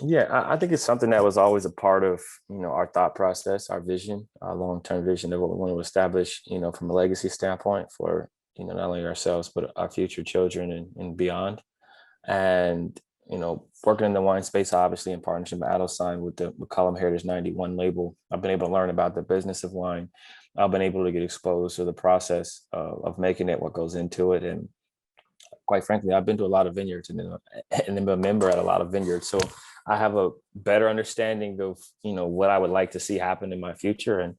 Yeah, I think it's something that was always a part of, our thought process, our vision, our long-term vision of what we want to establish, from a legacy standpoint for, not only ourselves, but our future children and beyond. And, working in the wine space, obviously in partnership with Adelstein with the McCollum Heritage 91 label, I've been able to learn about the business of wine. I've been able to get exposed to the process of making it, what goes into it. And quite frankly, I've been to a lot of vineyards and been a member at a lot of vineyards. So I have a better understanding of, what I would like to see happen in my future. And,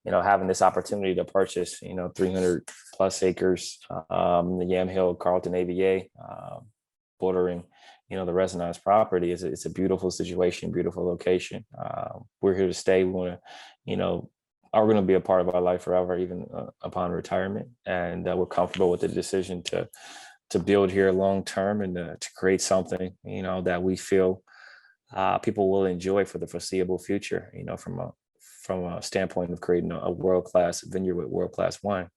having this opportunity to purchase, 300 plus acres, the Yamhill Carlton AVA, bordering, the Resonance property it's a beautiful situation, beautiful location. We're here to stay. We want to, are going to be a part of our life forever, even upon retirement. And we're comfortable with the decision to build here long term and to create something, that we feel people will enjoy for the foreseeable future, from a standpoint of creating a world-class vineyard with world-class wine.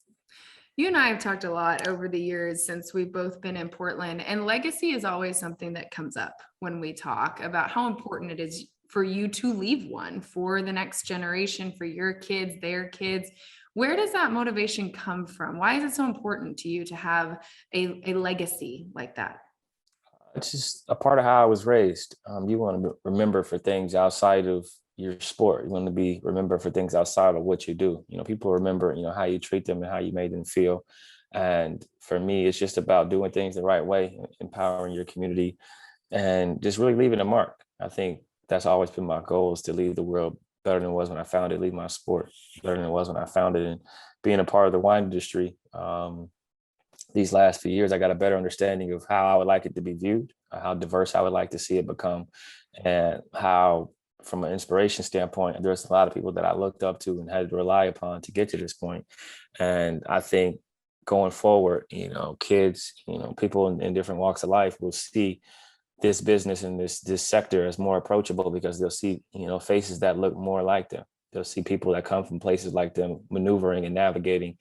You and I have talked a lot over the years since we've both been in Portland, and legacy is always something that comes up when we talk about how important it is for you to leave one for the next generation, for your kids, their kids. Where does that motivation come from? Why is it so important to you to have a legacy like that? It's just a part of how I was raised. You want to remember for things outside of your sport. You want to be remember for things outside of what you do. People remember, how you treat them and how you made them feel. And for me, it's just about doing things the right way, empowering your community, and just really leaving a mark. I think that's always been my goal, is to leave the world better than it was when I found it, leave my sport better than it was when I found it. And being a part of the wine industry, these last few years, I got a better understanding of how I would like it to be viewed, how diverse I would like to see it become, and how, from an inspiration standpoint, there's a lot of people that I looked up to and had to rely upon to get to this point. And I think going forward, kids, people in different walks of life will see this business and this sector as more approachable, because they'll see, faces that look more like them. They'll see people that come from places like them maneuvering and navigating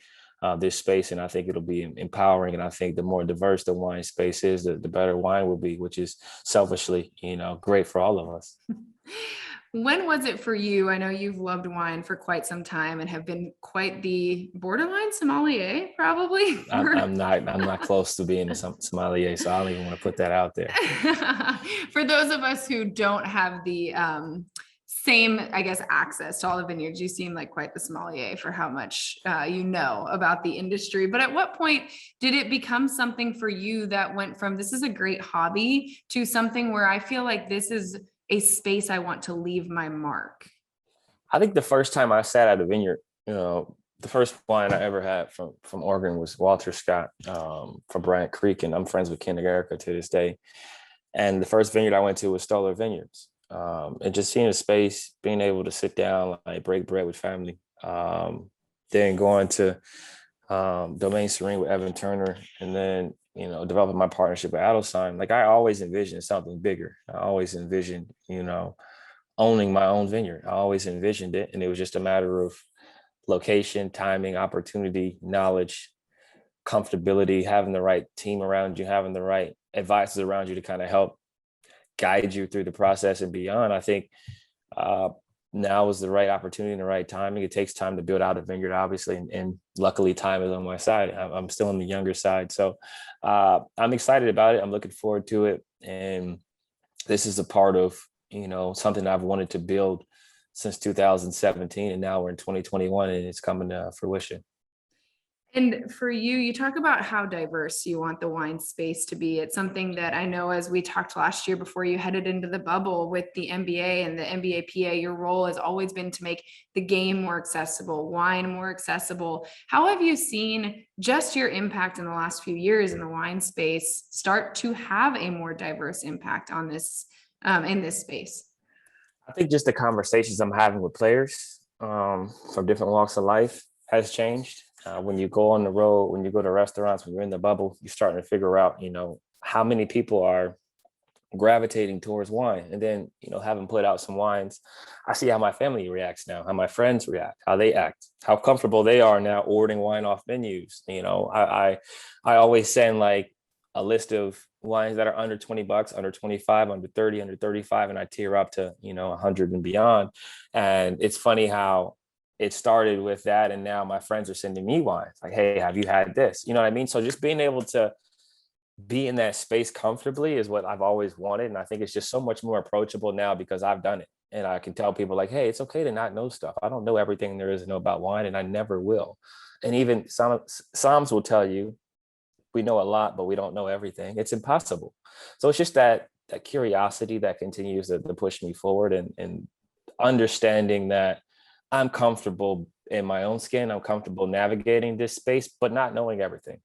this space. And I think it'll be empowering. And I think the more diverse the wine space is, the better wine will be, which is selfishly, great for all of us. When was it for you? I know you've loved wine for quite some time and have been quite the borderline sommelier, probably. I'm not close to being a sommelier, so I don't even want to put that out there. For those of us who don't have the same, I guess, access to all the vineyards, you seem like quite the sommelier for how much you know about the industry. But at what point did it become something for you that went from this is a great hobby to something where I feel like this is a space I want to leave my mark? I think the first time I sat at a vineyard, the first wine I ever had from Oregon was Walter Scott, from Bryant Creek, and I'm friends with Ken and Erica to this day. And the first vineyard I went to was Stoller Vineyards. And just seeing a space, being able to sit down, like break bread with family. Then going to Domaine Serene with Evan Turner, and then, developing my partnership with Adelstein. Like, I always envisioned something bigger. I always envisioned, owning my own vineyard. I always envisioned it. And it was just a matter of location, timing, opportunity, knowledge, comfortability, having the right team around you, having the right advisors around you to kind of help guide you through the process and beyond. I think now is the right opportunity and the right timing. It takes time to build out a vineyard, obviously, and luckily time is on my side. I'm still on the younger side, so I'm excited about it. I'm looking forward to it, and this is a part of something I've wanted to build since 2017, and now we're in 2021, and it's coming to fruition. And for you, you talk about how diverse you want the wine space to be. It's something that I know, as we talked last year before you headed into the bubble with the NBA and the NBA PA, your role has always been to make the game more accessible, wine more accessible. How have you seen just your impact in the last few years in the wine space start to have a more diverse impact on this in this space? I think just the conversations I'm having with players from different walks of life has changed. When you go on the road, when you go to restaurants, when you're in the bubble, you're starting to figure out, how many people are gravitating towards wine. And then, having put out some wines, I see how my family reacts now, how my friends react, how they act, how comfortable they are now ordering wine off menus. I always send like a list of wines that are under 20 bucks, under 25, under 30, under 35, and I tier up to, 100 and beyond. And it's funny how it started with that. And now my friends are sending me wines like, hey, have you had this? You know what I mean? So just being able to be in that space comfortably is what I've always wanted. And I think it's just so much more approachable now because I've done it. And I can tell people like, hey, it's okay to not know stuff. I don't know everything there is to know about wine, and I never will. And even Psalms will tell you we know a lot, but we don't know everything. It's impossible. So it's just that curiosity that continues to push me forward, and understanding that I'm comfortable in my own skin. I'm comfortable navigating this space, but not knowing everything.